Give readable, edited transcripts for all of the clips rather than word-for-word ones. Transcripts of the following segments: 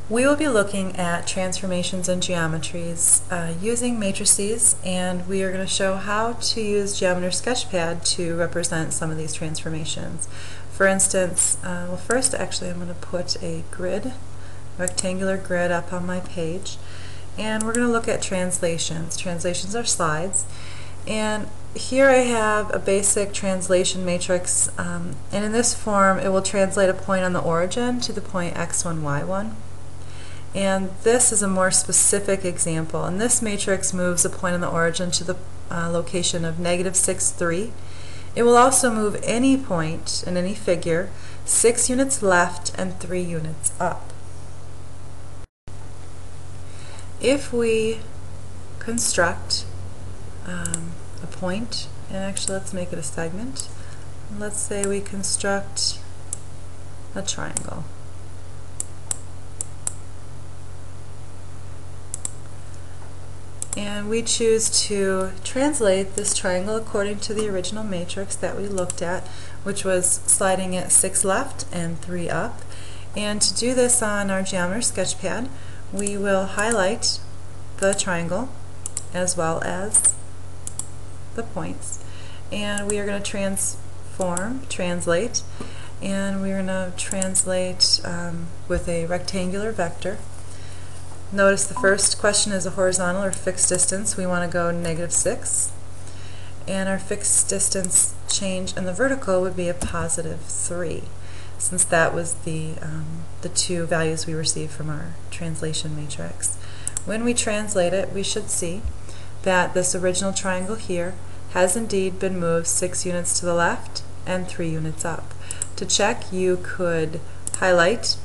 We will be looking at transformations and geometries using matrices, and we are going to show how to use Geometer SketchPad to represent some of these transformations. For instance, well, first actually I'm going to put a grid, rectangular grid up on my page, and we're going to look at translations. Translations are slides, and here I have a basic translation matrix, and in this form it will translate a point on the origin to the point x1, y1. And this is a more specific example. And this matrix moves a point on the origin to the location of -6, 3. It will also move any point in any figure 6 units left and 3 units up. If we construct a point, and actually let's make it a segment. Let's say we construct a triangle. And we choose to translate this triangle according to the original matrix that we looked at, which was sliding it 6 left and 3 up. And to do this on our Geometer SketchPad, we will highlight the triangle as well as the points. And we are going to translate, and we're going to translate with a rectangular vector. Notice the first question is a horizontal or fixed distance. We want to go -6, and our fixed distance change in the vertical would be a +3, since that was the two values we received from our translation matrix. When we translate it, we should see that this original triangle here has indeed been moved 6 units to the left and 3 units up. To check, you could highlight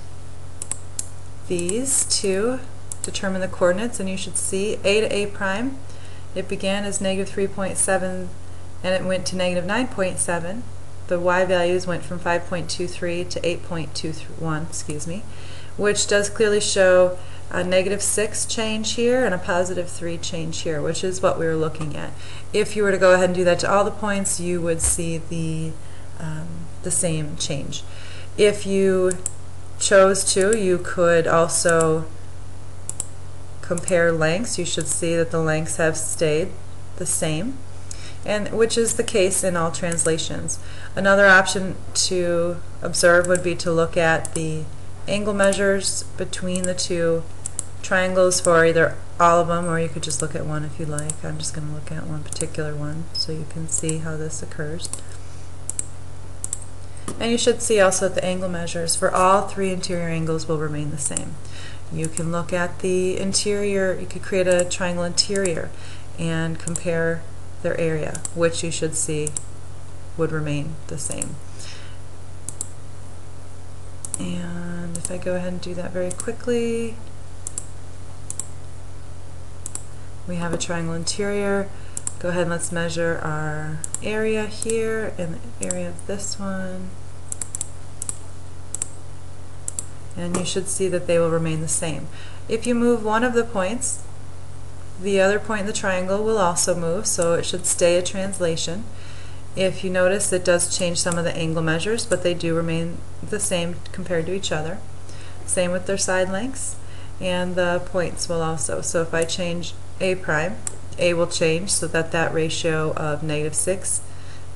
these two, determine the coordinates, and you should see A to A prime. It began as -3.7 and it went to -9.7. The y values went from 5.23 to 8.21, excuse me, which does clearly show a -6 change here and a +3 change here, which is what we were looking at. If you were to go ahead and do that to all the points, you would see the same change. If you chose to, you could also compare lengths. You should see that the lengths have stayed the same, and which is the case in all translations. Another option to observe would be to look at the angle measures between the two triangles for either all of them, or you could just look at one if you like. I'm just going to look at one particular one so you can see how this occurs. And you should see also that the angle measures for all 3 interior angles will remain the same. You can look at the interior, you could create a triangle interior and compare their area, which you should see would remain the same. And if I go ahead and do that very quickly, we have a triangle interior. Go ahead and let's measure our area here and the area of this one. And you should see that they will remain the same. If you move one of the points, the other point in the triangle will also move, so it should stay a translation. If you notice, it does change some of the angle measures, but they do remain the same compared to each other. Same with their side lengths, and the points will also. So if I change A prime, A will change so that that ratio of -6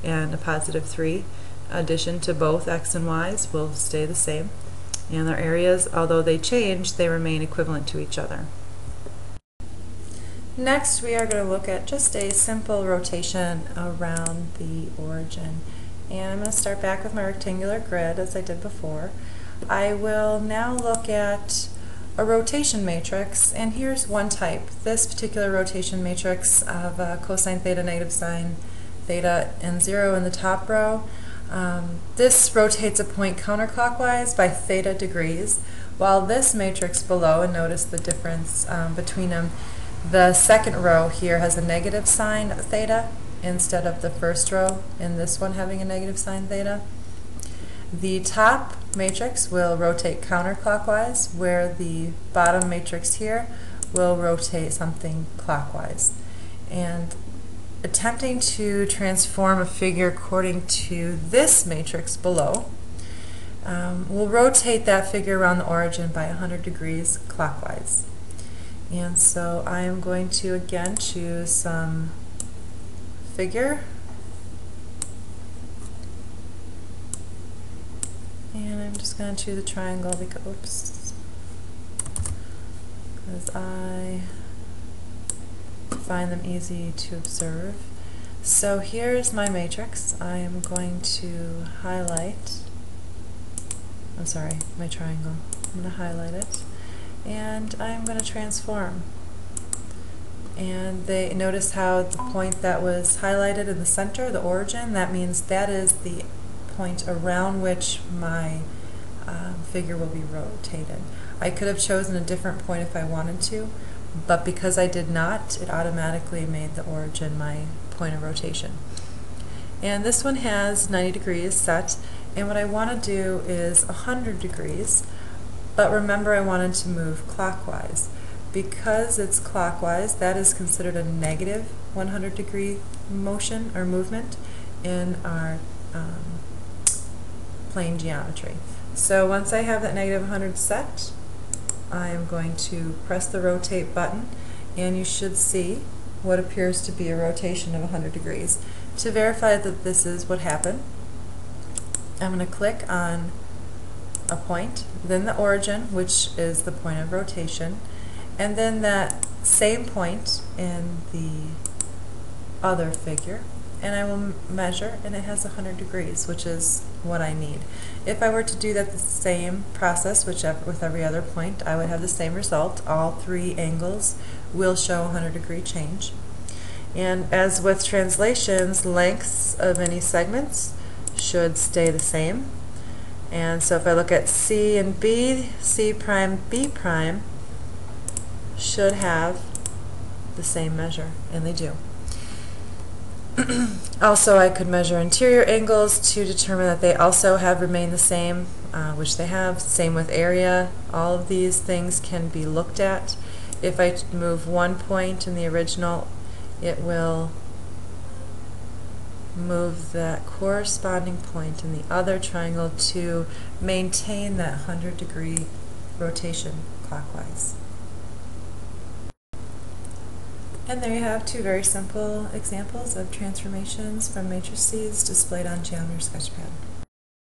and a +3 addition to both x and y's will stay the same. And their areas, although they change, they remain equivalent to each other. Next, we are going to look at just a simple rotation around the origin. And I'm going to start back with my rectangular grid as I did before. I will now look at a rotation matrix, and here's one type. This particular rotation matrix of cosine theta, negative sine theta, and 0 in the top row. This rotates a point counterclockwise by theta degrees, while this matrix below, and notice the difference between them, the second row here has a negative sine theta instead of the first row in this one having a negative sine theta. The top matrix will rotate counterclockwise, where the bottom matrix here will rotate something clockwise. And attempting to transform a figure according to this matrix below, we'll rotate that figure around the origin by 100 degrees clockwise. And so I am going to again choose some figure, and I'm just going to choose a triangle because, I find them easy to observe. So here's my matrix. I am going to highlight, my triangle. I'm going to highlight it, and I'm going to transform. And notice how the point that was highlighted in the center, the origin, that means that is the point around which my figure will be rotated. I could have chosen a different point if I wanted to, but because I did not, it automatically made the origin my point of rotation. And this one has 90 degrees set, and what I want to do is 100 degrees, but remember I wanted to move clockwise. Because it's clockwise, that is considered a negative 100 degree motion or movement in our plane geometry. So once I have that negative 100 set, I am going to press the rotate button, and you should see what appears to be a rotation of 100 degrees. To verify that this is what happened, I'm going to click on a point, then the origin, which is the point of rotation, and then that same point in the other figure, and I will measure, and it has 100 degrees, which is what I need. If I were to do that the same process with every other point, I would have the same result. All three angles will show 100 degree change. And as with translations, lengths of any segments should stay the same. And so if I look at C and B, C prime, B prime should have the same measure, and they do. Also, I could measure interior angles to determine that they also have remained the same, which they have. Same with area. All of these things can be looked at. If I move one point in the original, it will move that corresponding point in the other triangle to maintain that 100 degree rotation clockwise. And there you have two very simple examples of transformations from matrices displayed on Geometer SketchPad.